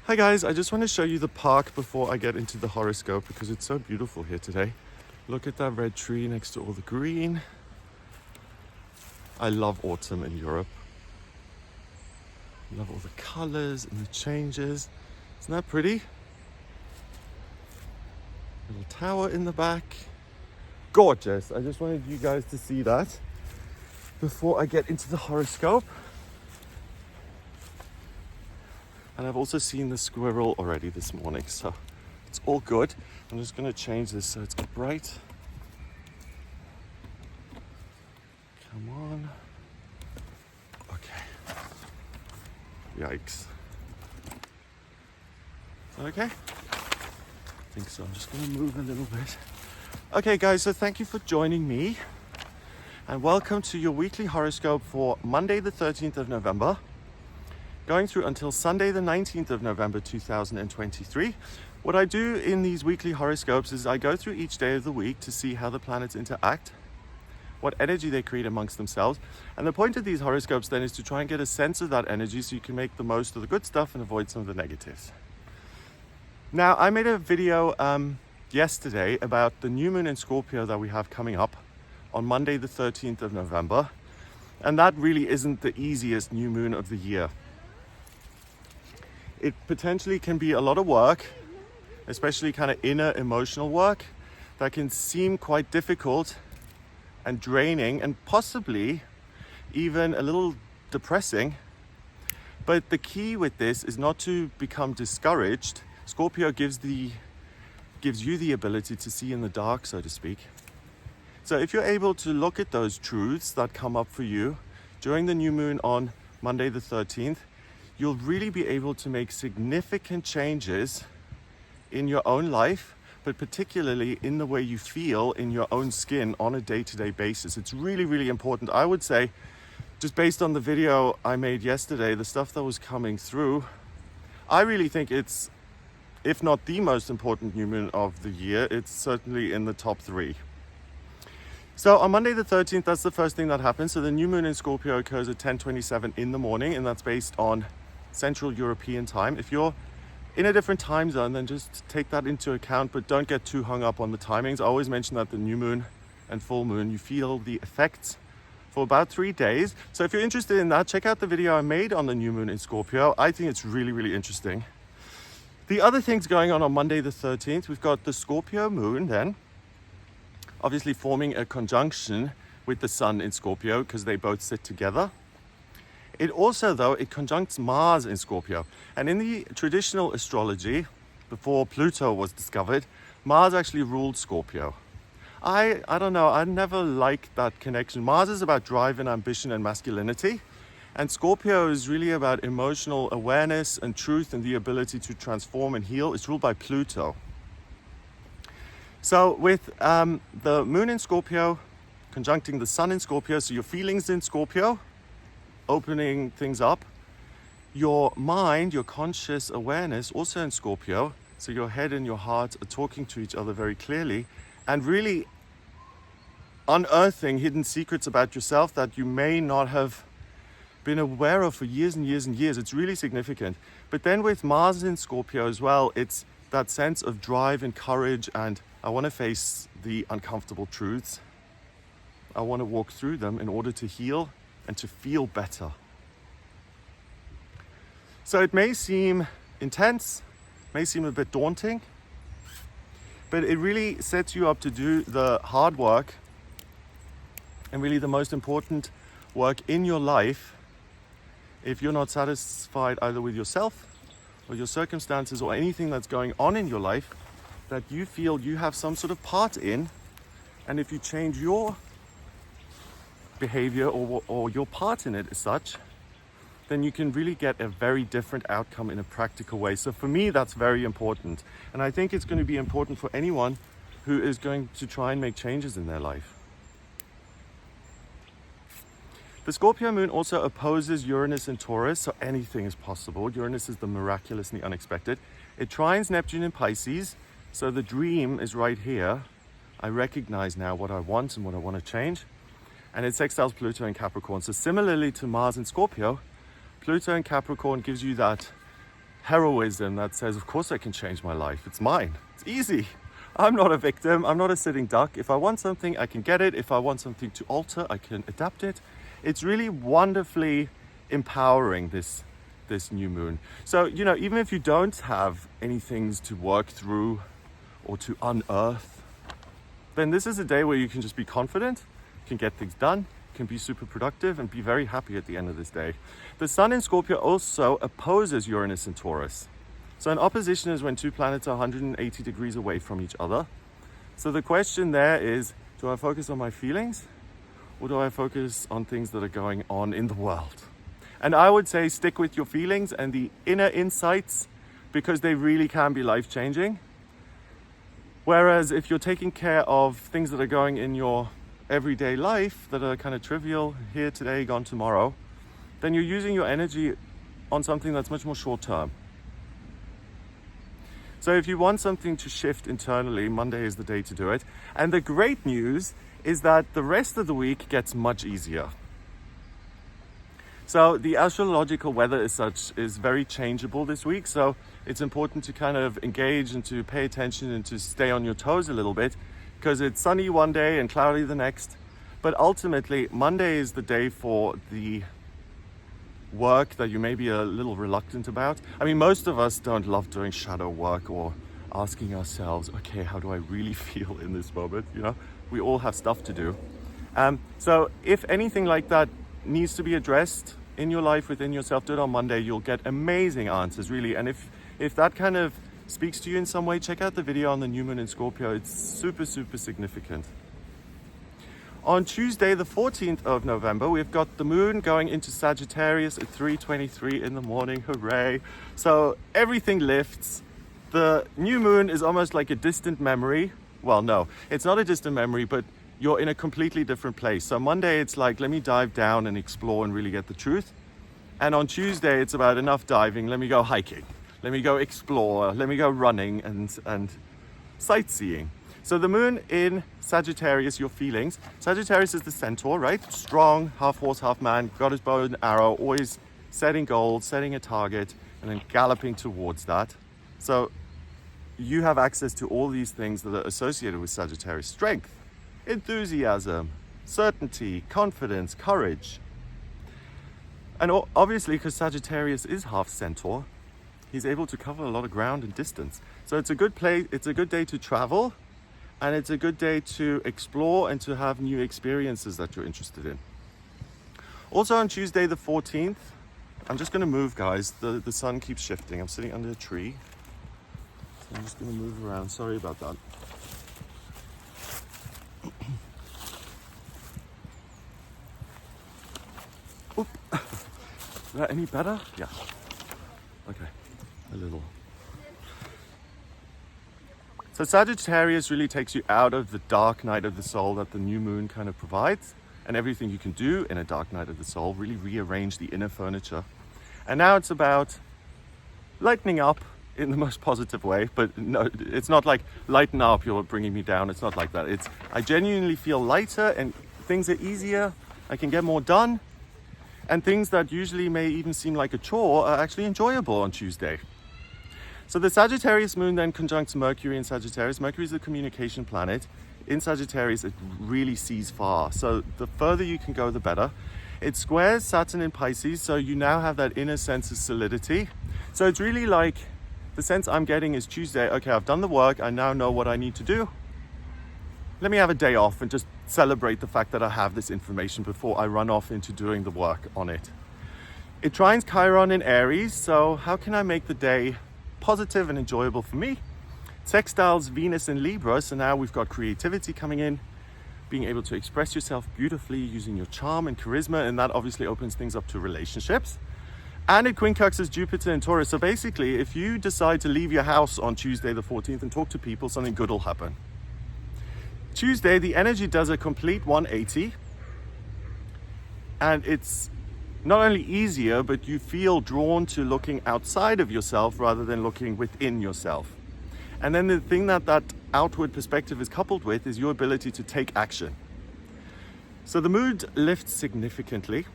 Hi guys, I just want to show you the park before I get into the horoscope because it's so beautiful here today. Look at that red tree next to all the green. I love autumn in Europe. I love all the colors and the changes. Isn't that pretty? Little tower in the back. Gorgeous. I just wanted you guys to see that before I get into the horoscope. And I've also seen the squirrel already this morning, so it's all good. I'm just going to change this so it's bright. Come on. Okay. Yikes. Okay? I think so. I'm just going to move a little bit. Okay, guys, so thank you for joining me. And welcome to your weekly horoscope for Monday, the 13th of November. Going through until Sunday the 19th of November 2023. What I do in these weekly horoscopes is I go through each day of the week to see how the planets interact, what energy they create amongst themselves. And the point of these horoscopes then is to try and get a sense of that energy so you can make the most of the good stuff and avoid some of the negatives. Now, I made a video yesterday about the new moon in Scorpio that we have coming up on Monday the 13th of November. And that really isn't the easiest new moon of the year. It potentially can be a lot of work, especially kind of inner emotional work that can seem quite difficult and draining and possibly even a little depressing. But the key with this is not to become discouraged. Scorpio gives you the ability to see in the dark, so to speak. So if you're able to look at those truths that come up for you during the new moon on Monday the 13th, you'll really be able to make significant changes in your own life, but particularly in the way you feel in your own skin on a day-to-day basis. It's really, really important. I would say, just based on the video I made yesterday, the stuff that was coming through, I really think it's, if not the most important new moon of the year, it's certainly in the top 3. So on Monday the 13th, that's the first thing that happens. So the new moon in Scorpio occurs at 10:27 in the morning, and that's based on Central European time. If you're in a different time zone, then just take that into account, but don't get too hung up on the timings. I always mention that the new moon and full moon, you feel the effects for about 3 days. So if you're interested in that, check out the video I made on the new moon in Scorpio. I think it's really, really interesting. The other things going on Monday the 13th, we've got the Scorpio moon then, obviously forming a conjunction with the sun in Scorpio because they both sit together. It also, though, it conjuncts Mars in Scorpio. And in the traditional astrology, before Pluto was discovered, Mars actually ruled Scorpio. I don't know, I never liked that connection. Mars is about drive and ambition and masculinity. And Scorpio is really about emotional awareness and truth and the ability to transform and heal. It's ruled by Pluto. So with the moon in Scorpio, conjuncting the sun in Scorpio, so your feelings in Scorpio, opening things up, your mind, your conscious awareness also in Scorpio, so your head and your heart are talking to each other very clearly and really unearthing hidden secrets about yourself that you may not have been aware of for years and years and years. It's really significant. But then with Mars in Scorpio as well, it's that sense of drive and courage, and I want to face the uncomfortable truths. I want to walk through them in order to heal and to feel better. So it may seem intense, may seem a bit daunting, but it really sets you up to do the hard work and really the most important work in your life if you're not satisfied either with yourself or your circumstances or anything that's going on in your life that you feel you have some sort of part in. And if you change your behavior or your part in it as such, then you can really get a very different outcome in a practical way. So for me, that's very important. And I think it's going to be important for anyone who is going to try and make changes in their life. The Scorpio moon also opposes Uranus and Taurus, so anything is possible. Uranus is the miraculous and the unexpected. It trines Neptune in Pisces, so the dream is right here. I recognize now what I want and what I want to change. And it sextiles Pluto in Capricorn. So similarly to Mars in Scorpio, Pluto in Capricorn gives you that heroism that says, of course I can change my life. It's mine. It's easy. I'm not a victim. I'm not a sitting duck. If I want something, I can get it. If I want something to alter, I can adapt it. It's really wonderfully empowering, this new moon. So, even if you don't have any things to work through or to unearth, then this is a day where you can just be confident, can get things done, can be super productive, and be very happy at the end of this day. The Sun in Scorpio also opposes Uranus and Taurus. So an opposition is when two planets are 180 degrees away from each other. So the question there is, do I focus on my feelings, or do I focus on things that are going on in the world? And I would say stick with your feelings and the inner insights, because they really can be life-changing. Whereas if you're taking care of things that are going in your everyday life that are kind of trivial, here today, gone tomorrow, then you're using your energy on something that's much more short-term. So if you want something to shift internally, Monday is the day to do it. And the great news is that the rest of the week gets much easier. So the astrological weather is very changeable this week. So it's important to kind of engage and to pay attention and to stay on your toes a little bit, because it's sunny one day and cloudy the next. But ultimately, Monday is the day for the work that you may be a little reluctant about. I mean, most of us don't love doing shadow work or asking ourselves, okay, how do I really feel in this moment? We all have stuff to do. So if anything like that needs to be addressed in your life within yourself, do it on Monday. You'll get amazing answers, really. And if that kind of speaks to you in some way, check out the video on the new moon in Scorpio. It's super, super significant. On Tuesday, the 14th of November, we've got the moon going into Sagittarius at 3:23 in the morning. Hooray. So everything lifts. The new moon is almost like a distant memory. Well, no, it's not a distant memory, but you're in a completely different place. So Monday, it's like, let me dive down and explore and really get the truth. And on Tuesday, it's about enough diving. Let me go hiking. Let me go explore. Let me go running and sightseeing. So the moon in Sagittarius, your feelings. Sagittarius is the centaur, right? Strong, half horse, half man, got his bow and arrow, always setting goals, setting a target, and then galloping towards that. So you have access to all these things that are associated with Sagittarius. Strength, enthusiasm, certainty, confidence, courage. And obviously, because Sagittarius is half centaur, he's able to cover a lot of ground and distance. So it's a good day to travel. And it's a good day to explore and to have new experiences that you're interested in. Also on Tuesday the 14th, I'm just going to move, guys. The sun keeps shifting. I'm sitting under a tree. So I'm just going to move around. Sorry about that. Oop. Is that any better? Yeah. Okay. A little. So Sagittarius really takes you out of the dark night of the soul that the new moon kind of provides, and everything you can do in a dark night of the soul, really rearrange the inner furniture. And now it's about lightening up in the most positive way, but no, it's not like lighten up, you're bringing me down. It's not like that. It's, I genuinely feel lighter and things are easier. I can get more done, and things that usually may even seem like a chore are actually enjoyable on Tuesday. So the Sagittarius moon then conjuncts Mercury in Sagittarius. Mercury is the communication planet. In Sagittarius, it really sees far. So the further you can go, the better. It squares Saturn in Pisces, so you now have that inner sense of solidity. So it's really like, the sense I'm getting is Tuesday, okay, I've done the work, I now know what I need to do. Let me have a day off and just celebrate the fact that I have this information before I run off into doing the work on it. It trines Chiron in Aries, so how can I make the day positive and enjoyable for me? Sextiles Venus in Libra, so now we've got creativity coming in, being able to express yourself beautifully using your charm and charisma, and that obviously opens things up to relationships. And it quincunxes Jupiter in Taurus, so basically if you decide to leave your house on Tuesday the 14th and talk to people, something good will happen. Tuesday, the energy does a complete 180, and it's not only easier, but you feel drawn to looking outside of yourself rather than looking within yourself. And then the thing that outward perspective is coupled with is your ability to take action. So the mood lifts significantly.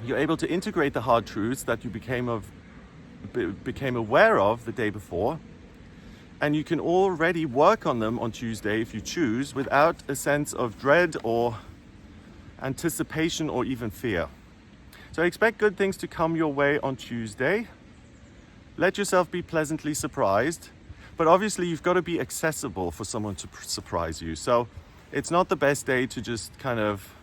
You're able to integrate the hard truths that you became became aware of the day before. And you can already work on them on Tuesday if you choose, without a sense of dread or anticipation or even fear. So expect good things to come your way on Tuesday. Let yourself be pleasantly surprised. But obviously you've got to be accessible for someone to surprise you. So it's not the best day to just kind of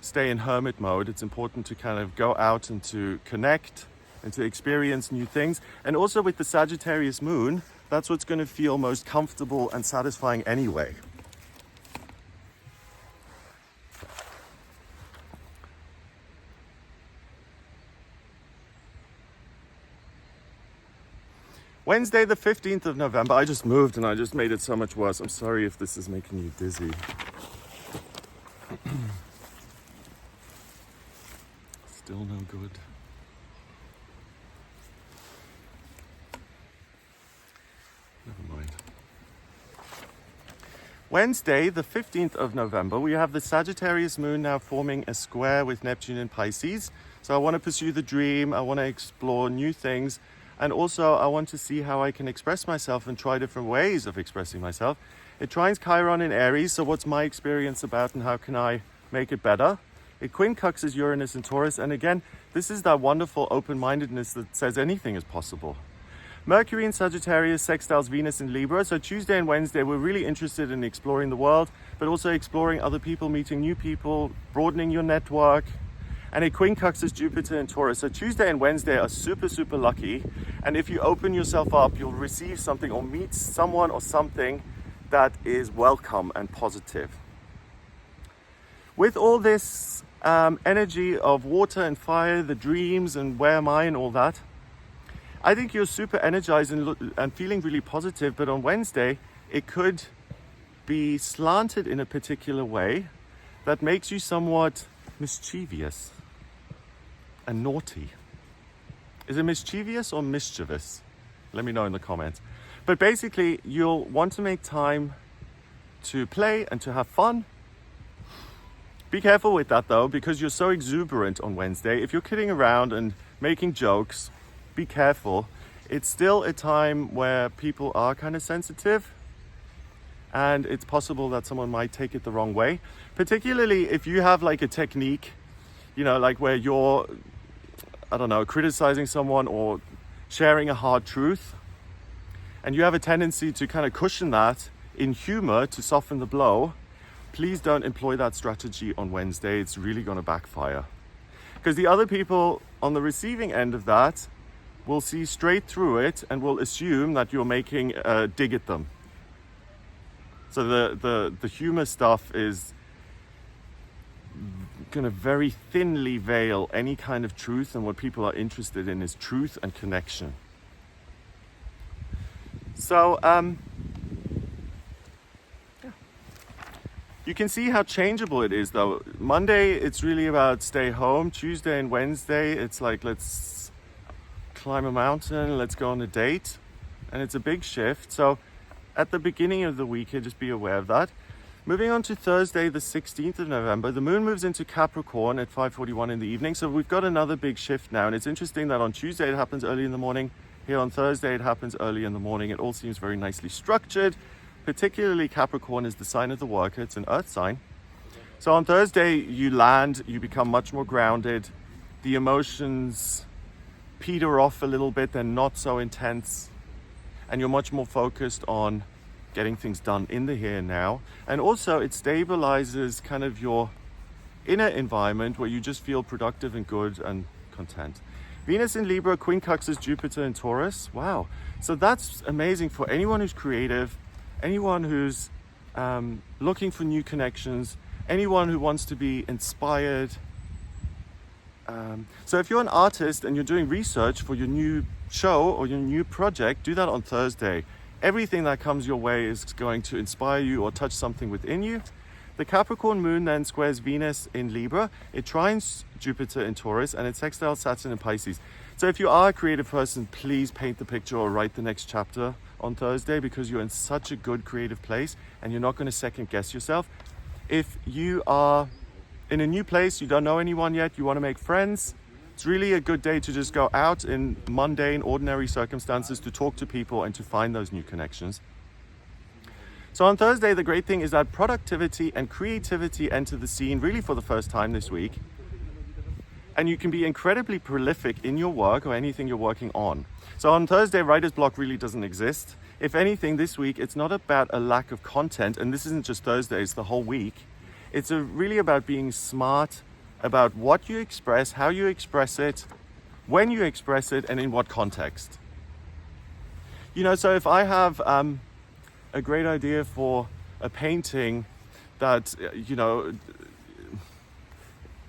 stay in hermit mode. It's important to kind of go out and to connect and to experience new things. And also with the Sagittarius moon, that's what's going to feel most comfortable and satisfying anyway. Wednesday, the 15th of November. I just moved and I just made it so much worse. I'm sorry if this is making you dizzy. Still no good. Never mind. Wednesday, the 15th of November, we have the Sagittarius moon now forming a square with Neptune in Pisces. So I want to pursue the dream. I want to explore new things. And also I want to see how I can express myself and try different ways of expressing myself. It trines Chiron in Aries, so what's my experience about and how can I make it better? It quincunxes Uranus in Taurus, and again, this is that wonderful open-mindedness that says anything is possible. Mercury in Sagittarius sextiles Venus in Libra, so Tuesday and Wednesday we're really interested in exploring the world, but also exploring other people, meeting new people, broadening your network. And it quincunxes Jupiter in Taurus. So Tuesday and Wednesday are super, super lucky. And if you open yourself up, you'll receive something or meet someone or something that is welcome and positive. With all this energy of water and fire, the dreams and where am I and all that, I think you're super energized and feeling really positive. But on Wednesday, it could be slanted in a particular way that makes you somewhat mischievous and naughty. Is it mischievous or mischievous? Let me know in the comments. But basically, you'll want to make time to play and to have fun. Be careful with that though, because you're so exuberant on Wednesday. If you're kidding around and making jokes, be careful. It's still a time where people are kind of sensitive, and it's possible that someone might take it the wrong way. Particularly if you have like a technique, you know, like where you're, I don't know, criticizing someone or sharing a hard truth, and you have a tendency to kind of cushion that in humor to soften the blow, please don't employ that strategy on Wednesday. It's really going to backfire. Because the other people on the receiving end of that will see straight through it and will assume that you're making a dig at them. So the humor stuff is going to very thinly veil any kind of truth, and what people are interested in is truth and connection. So you can see how changeable it is though. Monday it's really about stay home. Tuesday and Wednesday it's like let's climb a mountain, let's go on a date, and it's a big shift. So at the beginning of the week here, just be aware of that. Moving on to Thursday, the 16th of November, the moon moves into Capricorn at 5:41 in the evening. So we've got another big shift now. And it's interesting that on Tuesday it happens early in the morning. Here on Thursday it happens early in the morning. It all seems very nicely structured. Particularly Capricorn is the sign of the worker. It's an earth sign. So on Thursday you land, you become much more grounded. The emotions peter off a little bit. They're not so intense. And you're much more focused on getting things done in the here and now. And also it stabilizes kind of your inner environment where you just feel productive and good and content. Venus in Libra quincunxes Jupiter in Taurus. Wow. So that's amazing for anyone who's creative, anyone who's looking for new connections, anyone who wants to be inspired. So if you're an artist and you're doing research for your new show or your new project, do that on Thursday. Everything that comes your way is going to inspire you or touch something within you. The Capricorn moon then squares Venus in Libra. It trines Jupiter in Taurus, and it sextiles Saturn in Pisces. So if you are a creative person, please paint the picture or write the next chapter on Thursday, because you're in such a good creative place and you're not going to second guess yourself. If you are in a new place, you don't know anyone yet, you want to make friends, It's really a good day to just go out in mundane, ordinary circumstances to talk to people and to find those new connections. So on Thursday, the great thing is that productivity and creativity enter the scene really for the first time this week. And you can be incredibly prolific in your work or anything you're working on. So on Thursday, writer's block really doesn't exist. If anything, this week, it's not about a lack of content, and this isn't just Thursday, it's the whole week. It's really about being smart about what you express, how you express it, when you express it, and in what context. So if I have a great idea for a painting that,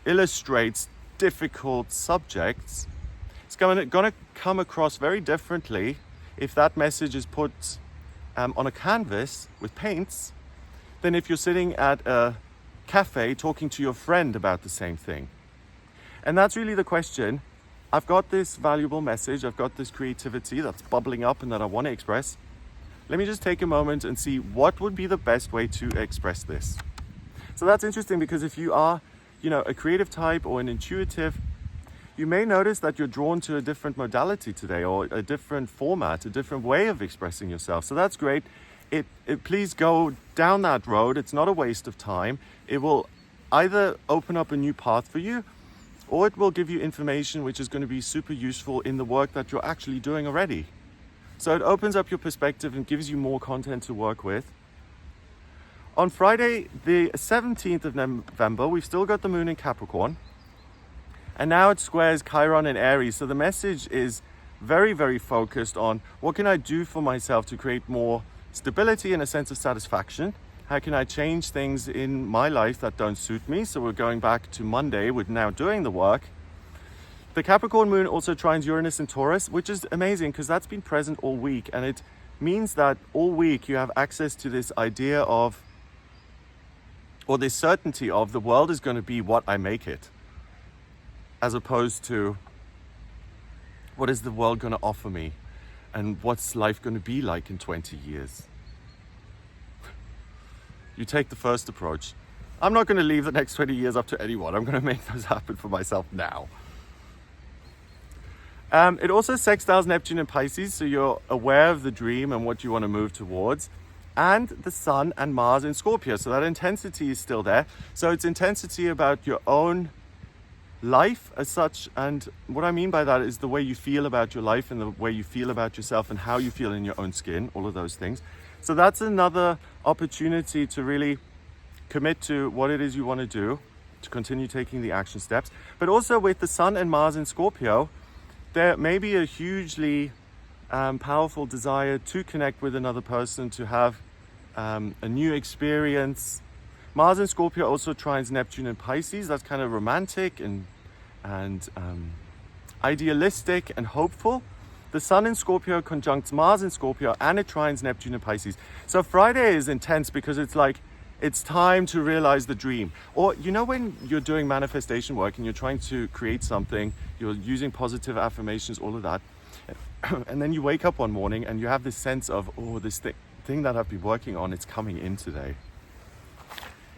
illustrates difficult subjects, it's going to come across very differently if that message is put on a canvas with paints than if you're sitting at a cafe talking to your friend about the same thing. And that's really the question. I've got this valuable message, I've got this creativity that's bubbling up and that I want to express. Let me just take a moment and see what would be the best way to express this. So that's interesting because if you are, a creative type or an intuitive, you may notice that you're drawn to a different modality today or a different format, a different way of expressing yourself. So that's great. Please go down that road. It's not a waste of time. It will either open up a new path for you, or it will give you information which is going to be super useful in the work that you're actually doing already. So it opens up your perspective and gives you more content to work with. On Friday, the 17th of November, we've still got the moon in Capricorn. And now it squares Chiron in Aries. So the message is very, very focused on what can I do for myself to create more stability and a sense of satisfaction. How can I change things in my life that don't suit me? So we're going back to Monday with now doing the work. The Capricorn moon also trines Uranus and Taurus, which is amazing because that's been present all week. And it means that all week you have access to this idea of, or this certainty of, the world is going to be what I make it, as opposed to what is the world going to offer me and what's life going to be like in 20 years. You take the first approach. I'm not going to leave the next 20 years up to anyone. I'm going to make those happen for myself now. It also sextiles Neptune and Pisces, so you're aware of the dream and what you want to move towards. And the Sun and Mars in Scorpio, so that intensity is still there. So it's intensity about your own life as such, and what I mean by that is the way you feel about your life and the way you feel about yourself and how you feel in your own skin, all of those things. So that's another opportunity to really commit to what it is you want to do, to continue taking the action steps. But also with the Sun and Mars in Scorpio, there may be a hugely powerful desire to connect with another person, to have a new experience. Mars in Scorpio also trines Neptune and Pisces. That's kind of romantic and idealistic and hopeful. The Sun in Scorpio conjuncts Mars in Scorpio, and it trines Neptune and Pisces. So Friday is intense because it's like, it's time to realize the dream. Or, when you're doing manifestation work and you're trying to create something, you're using positive affirmations, all of that. And then you wake up one morning and you have this sense of, this thing that I've been working on, it's coming in today.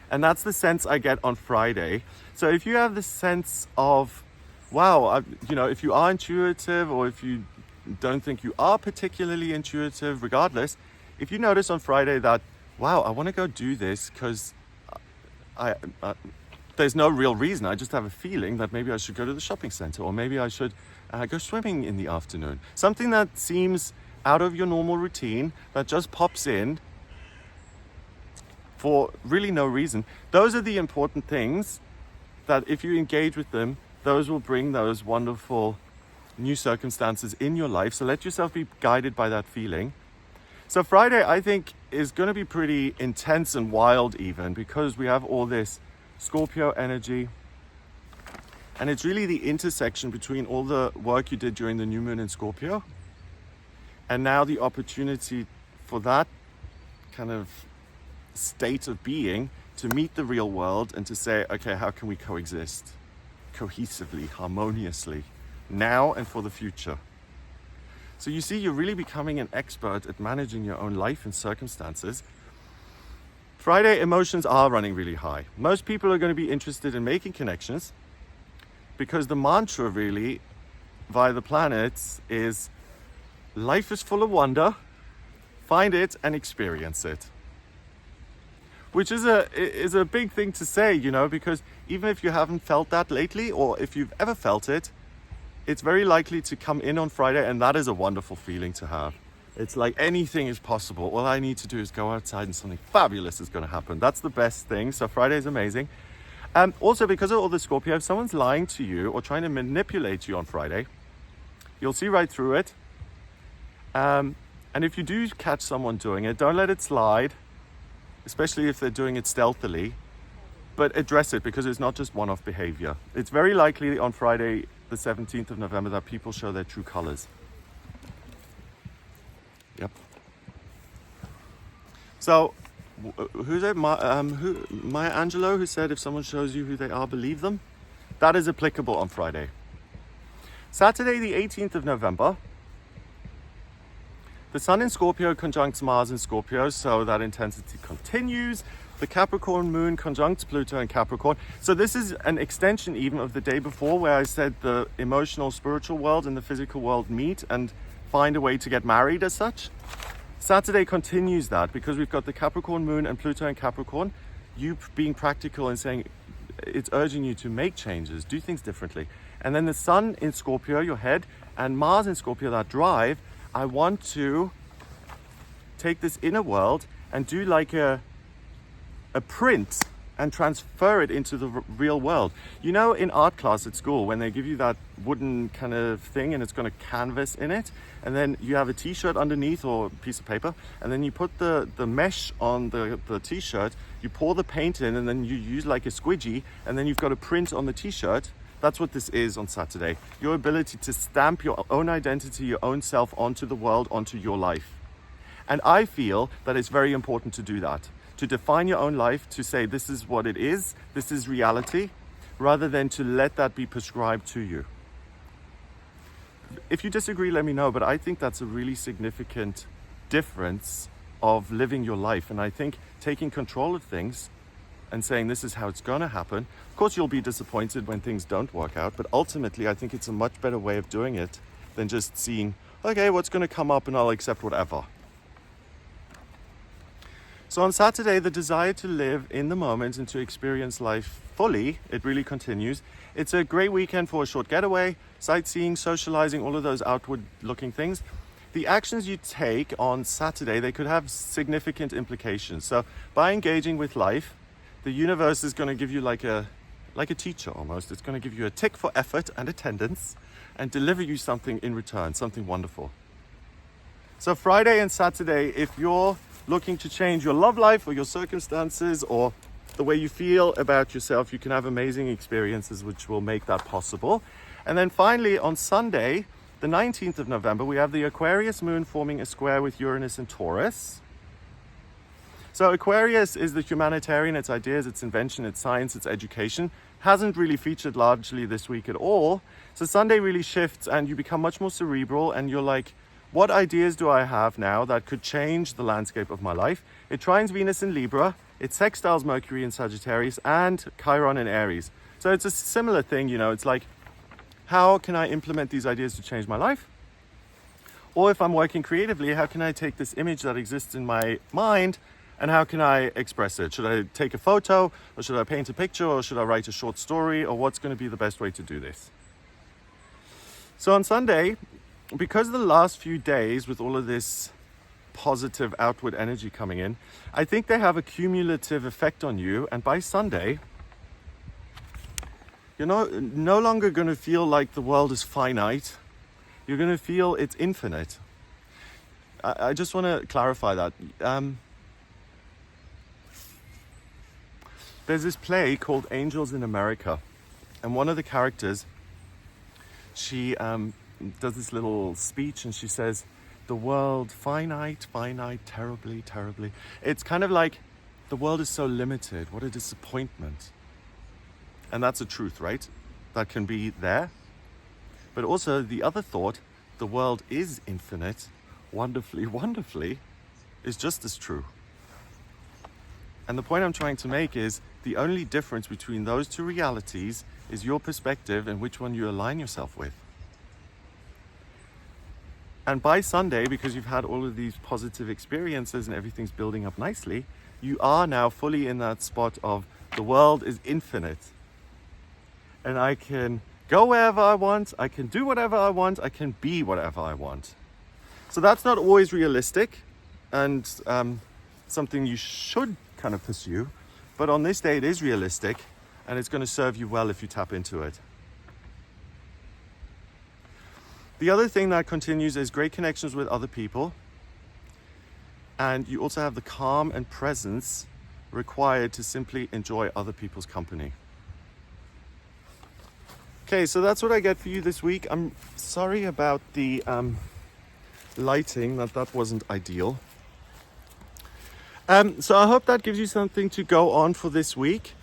And that's the sense I get on Friday. So if you have this sense of, wow, if you are intuitive, or if you don't think you are particularly intuitive, regardless, if you notice on Friday that, wow, I want to go do this because there's no real reason. I just have a feeling that maybe I should go to the shopping center, or maybe I should go swimming in the afternoon. Something that seems out of your normal routine, that just pops in for really no reason. Those are the important things that if you engage with them, those will bring those wonderful new circumstances in your life. So let yourself be guided by that feeling. So Friday, I think, is going to be pretty intense and wild even, because we have all this Scorpio energy. And it's really the intersection between all the work you did during the new moon in Scorpio, and now the opportunity for that kind of state of being to meet the real world and to say, okay, how can we coexist cohesively, harmoniously, now and for the future? So you see, you're really becoming an expert at managing your own life and circumstances. Friday, emotions are running really high. Most people are going to be interested in making connections because the mantra really via the planets is life is full of wonder, find it and experience it. Which is a big thing to say, you know, because even if you haven't felt that lately, or if you've ever felt it, it's very likely to come in on Friday, and that is a wonderful feeling to have. It's like anything is possible. All I need to do is go outside and something fabulous is going to happen. That's the best thing. So Friday is amazing. Also, because of all the Scorpio, if someone's lying to you or trying to manipulate you on Friday, you'll see right through it. And if you do catch someone doing it, don't let it slide, especially if they're doing it stealthily, but address it, because it's not just one-off behavior. It's very likely on Friday, the 17th of November, that people show their true colors. Yep. So, who's it? Maya Angelou, who said if someone shows you who they are, believe them. That is applicable on Friday. Saturday, the 18th of November, the Sun in Scorpio conjuncts Mars in Scorpio, so that intensity continues. The Capricorn moon conjuncts Pluto in Capricorn. So this is an extension even of the day before, where I said the emotional, spiritual world and the physical world meet and find a way to get married as such. Saturday continues that, because we've got the Capricorn moon and Pluto in Capricorn. You being practical and saying it's urging you to make changes, do things differently. And then the Sun in Scorpio, your head, and Mars in Scorpio, that drive. I want to take this inner world and do like a print and transfer it into the real world. You know, in art class at school, when they give you that wooden kind of thing and it's got a canvas in it, and then you have a t-shirt underneath or a piece of paper, and then you put the mesh on the t-shirt, you pour the paint in, and then you use like a squidgy, and then you've got a print on the t-shirt. That's what this is on Saturday. Your ability to stamp your own identity, your own self onto the world, onto your life. And I feel that it's very important to do that. To define your own life, to say this is what it is, this is reality, rather than to let that be prescribed to you. If you disagree, let me know, but I think that's a really significant difference of living your life. And I think taking control of things and saying this is how it's going to happen. Of course, you'll be disappointed when things don't work out, but ultimately, I think it's a much better way of doing it than just seeing, okay, what's going to come up and I'll accept whatever. So on Saturday, the desire to live in the moment and to experience life fully, it really continues. It's a great weekend for a short getaway, sightseeing, socializing, all of those outward-looking things. The actions you take on Saturday, they could have significant implications. So by engaging with life, the universe is going to give you like a teacher almost. It's going to give you a tick for effort and attendance and deliver you something in return, something wonderful. So Friday and Saturday, if you're looking to change your love life or your circumstances or the way you feel about yourself, you can have amazing experiences which will make that possible. And then finally on Sunday, the 19th of November, we have the Aquarius moon forming a square with Uranus and Taurus. So Aquarius is the humanitarian, its ideas, its invention, its science, its education. Hasn't really featured largely this week at all. So Sunday really shifts and you become much more cerebral and you're like, what ideas do I have now that could change the landscape of my life? It trines Venus in Libra, it sextiles Mercury in Sagittarius and Chiron in Aries. So it's a similar thing, you know, it's like, how can I implement these ideas to change my life? Or if I'm working creatively, how can I take this image that exists in my mind and how can I express it? Should I take a photo, or should I paint a picture, or should I write a short story, or what's going to be the best way to do this? So on Sunday, because the last few days with all of this positive outward energy coming in, I think they have a cumulative effect on you. And by Sunday, you're no longer going to feel like the world is finite. You're going to feel it's infinite. I just want to clarify that. There's this play called Angels in America. And one of the characters, she does this little speech and she says, the world, finite, terribly, terribly. It's kind of like, the world is so limited. What a disappointment. And that's a truth, right? That can be there. But also the other thought, the world is infinite, wonderfully, wonderfully, is just as true. And the point I'm trying to make is the only difference between those two realities is your perspective and which one you align yourself with. And by Sunday, because you've had all of these positive experiences and everything's building up nicely, you are now fully in that spot of the world is infinite. And I can go wherever I want, I can do whatever I want, I can be whatever I want. So that's not always realistic and something you should kind of pursue. But on this day, it is realistic and it's going to serve you well if you tap into it. The other thing that continues is great connections with other people. And you also have the calm and presence required to simply enjoy other people's company. Okay, so that's what I get for you this week. I'm sorry about the lighting, that wasn't ideal. So I hope that gives you something to go on for this week.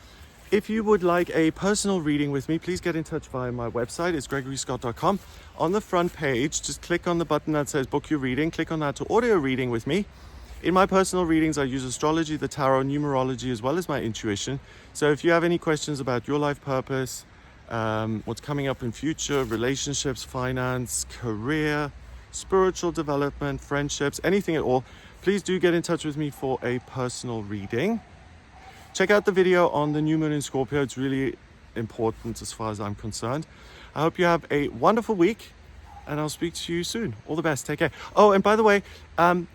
If you would like a personal reading with me, please get in touch via my website. It's gregoryscott.com. On the front page, just click on the button that says book your reading. Click on that to order a reading with me. In my personal readings, I use astrology, the tarot, numerology, as well as my intuition. So if you have any questions about your life purpose, what's coming up in future, relationships, finance, career, spiritual development, friendships, anything at all, please do get in touch with me for a personal reading. Check out the video on the new moon in Scorpio. It's really important as far as I'm concerned. I hope you have a wonderful week and I'll speak to you soon. All the best. Take care. Oh, and by the way,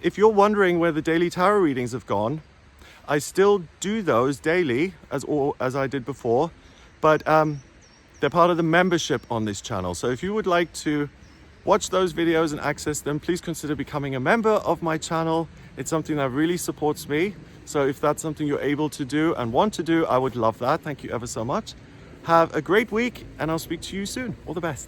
if you're wondering where the daily tarot readings have gone, I still do those daily as I did before, but they're part of the membership on this channel. So if you would like to watch those videos and access them, please consider becoming a member of my channel. It's something that really supports me. So if that's something you're able to do and want to do, I would love that. Thank you ever so much. Have a great week and I'll speak to you soon. All the best.